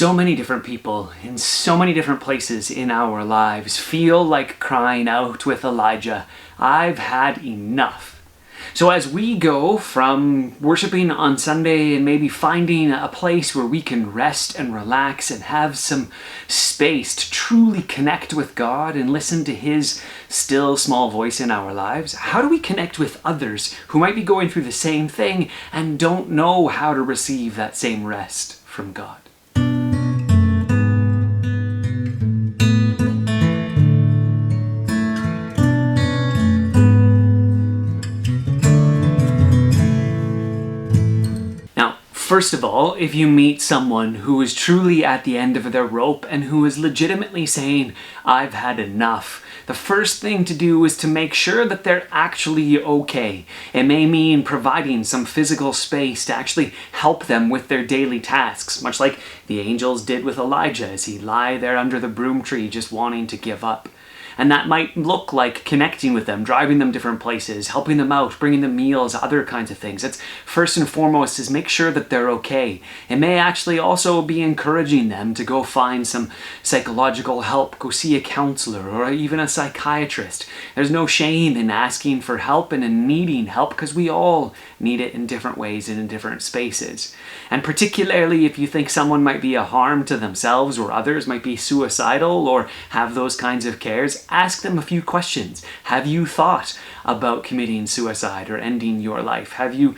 So many different people in so many different places in our lives feel like crying out with Elijah, "I've had enough." So as we go from worshiping on Sunday and maybe finding a place where we can rest and relax and have some space to truly connect with God and listen to His still small voice in our lives, how do we connect with others who might be going through the same thing and don't know how to receive that same rest from God? First of all, if you meet someone who is truly at the end of their rope and who is legitimately saying, "I've had enough," the first thing to do is to make sure that they're actually okay. It may mean providing some physical space to actually help them with their daily tasks, much like the angels did with Elijah as he lay there under the broom tree just wanting to give up. And that might look like connecting with them, driving them different places, helping them out, bringing them meals, other kinds of things. It's first and foremost is make sure that they're okay. It may actually also be encouraging them to go find some psychological help, go see a counselor or even a psychiatrist. There's no shame in asking for help and in needing help because we all need it in different ways and in different spaces. And particularly if you think someone might be a harm to themselves or others, might be suicidal or have those kinds of cares, ask them a few questions. Have you thought about committing suicide or ending your life? Have you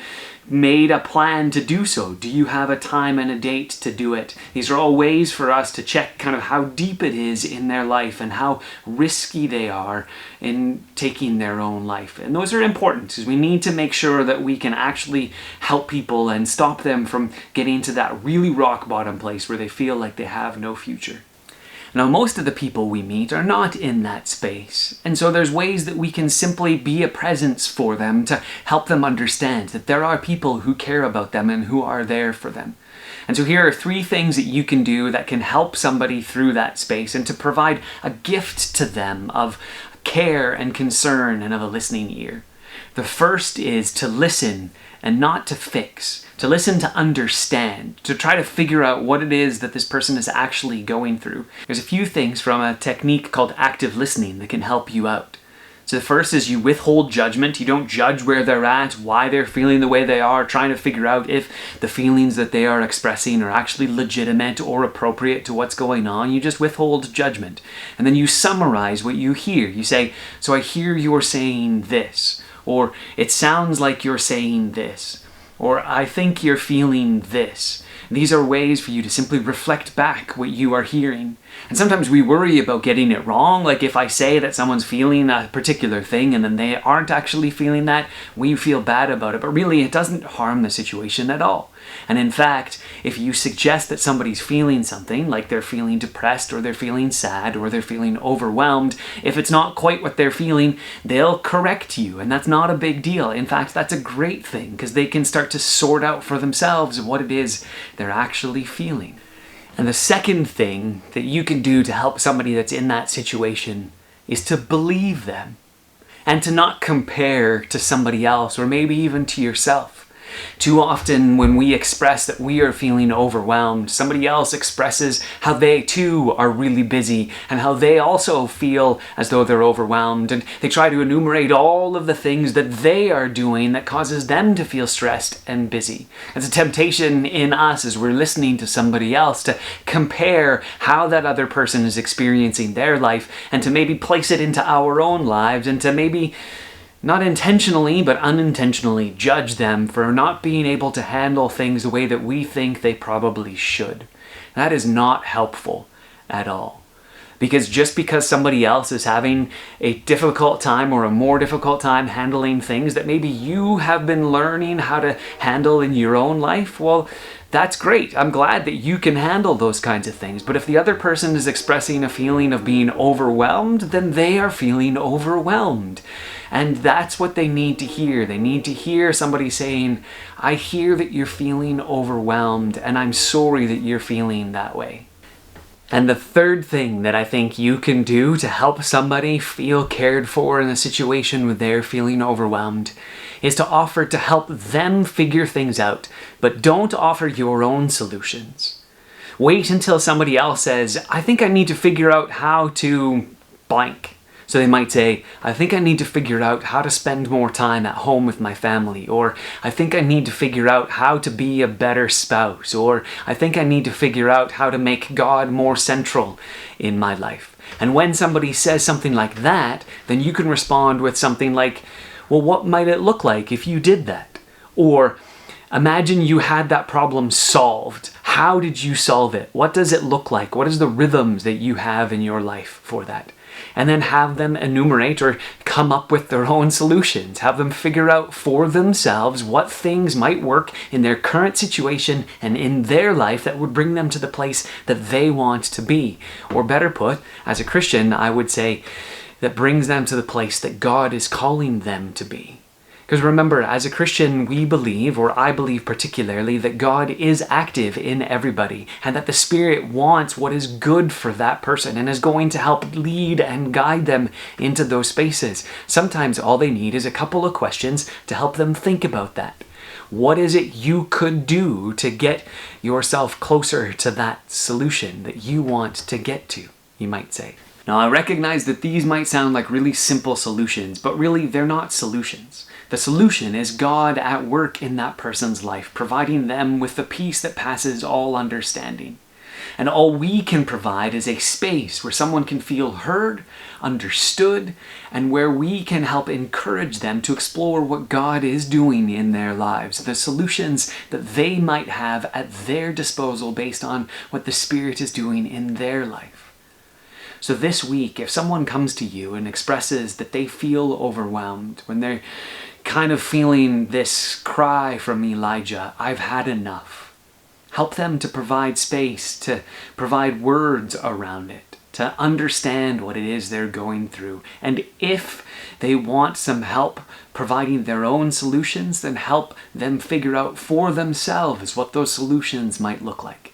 made a plan to do so? Do you have a time and a date to do it? These are all ways for us to check kind of how deep it is in their life and how risky they are in taking their own life. And those are important because we need to make sure that we can actually help people and stop them from getting to that really rock bottom place where they feel like they have no future. Now, most of the people we meet are not in that space, and so there's ways that we can simply be a presence for them to help them understand that there are people who care about them and who are there for them. And so here are 3 things that you can do that can help somebody through that space and to provide a gift to them of care and concern and of a listening ear. The first is to listen and not to fix. To listen to understand, to try to figure out what it is that this person is actually going through. There's a few things from a technique called active listening that can help you out. So the first is you withhold judgment. You don't judge where they're at, why they're feeling the way they are, trying to figure out if the feelings that they are expressing are actually legitimate or appropriate to what's going on. You just withhold judgment. And then you summarize what you hear. You say, "So I hear you're saying this," or "It sounds like you're saying this," or "I think you're feeling this." These are ways for you to simply reflect back what you are hearing. And sometimes we worry about getting it wrong, like if I say that someone's feeling a particular thing and then they aren't actually feeling that, we feel bad about it. But really, it doesn't harm the situation at all. And in fact, if you suggest that somebody's feeling something, like they're feeling depressed or they're feeling sad or they're feeling overwhelmed, if it's not quite what they're feeling, they'll correct you. And that's not a big deal. In fact, that's a great thing because they can start to sort out for themselves what it is they're actually feeling. And the second thing that you can do to help somebody that's in that situation is to believe them and to not compare to somebody else or maybe even to yourself. Too often when we express that we are feeling overwhelmed, somebody else expresses how they too are really busy and how they also feel as though they're overwhelmed, and they try to enumerate all of the things that they are doing that causes them to feel stressed and busy. It's a temptation in us as we're listening to somebody else to compare how that other person is experiencing their life and to maybe place it into our own lives and to maybe not intentionally, but unintentionally judge them for not being able to handle things the way that we think they probably should. That is not helpful at all. Because just because somebody else is having a difficult time or a more difficult time handling things that maybe you have been learning how to handle in your own life, well, that's great. I'm glad that you can handle those kinds of things. But if the other person is expressing a feeling of being overwhelmed, then they are feeling overwhelmed. And that's what they need to hear. They need to hear somebody saying, "I hear that you're feeling overwhelmed, and I'm sorry that you're feeling that way." And the third thing that I think you can do to help somebody feel cared for in a situation where they're feeling overwhelmed is to offer to help them figure things out, but don't offer your own solutions. wait until somebody else says, I think I need to figure out how to blank. So they might say, I think I need to figure out how to spend more time at home with my family, or I think I need to figure out how to be a better spouse, or I think I need to figure out how to make God more central in my life. And when somebody says something like that, then you can respond with something like, well, what might it look like if you did that? Or imagine you had that problem solved. How did you solve it? What does it look like? What is the rhythms that you have in your life for that? And then have them enumerate or come up with their own solutions. Have them figure out for themselves what things might work in their current situation and in their life that would bring them to the place that they want to be. Or better put, as a Christian, I would say that brings them to the place that God is calling them to be. Because remember, as a Christian, we believe, or I believe particularly, that God is active in everybody and that the Spirit wants what is good for that person and is going to help lead and guide them into those spaces. Sometimes all they need is a couple of questions to help them think about that. What is it you could do to get yourself closer to that solution that you want to get to, you might say. Now, I recognize that these might sound like really simple solutions, but really they're not solutions. The solution is God at work in that person's life, providing them with the peace that passes all understanding. And all we can provide is a space where someone can feel heard, understood, and where we can help encourage them to explore what God is doing in their lives, the solutions that they might have at their disposal based on what the Spirit is doing in their life. So this week, if someone comes to you and expresses that they feel overwhelmed, when they're kind of feeling this cry from Elijah, I've had enough, help them to provide space, to provide words around it, to understand what it is they're going through. And if they want some help providing their own solutions, then help them figure out for themselves what those solutions might look like.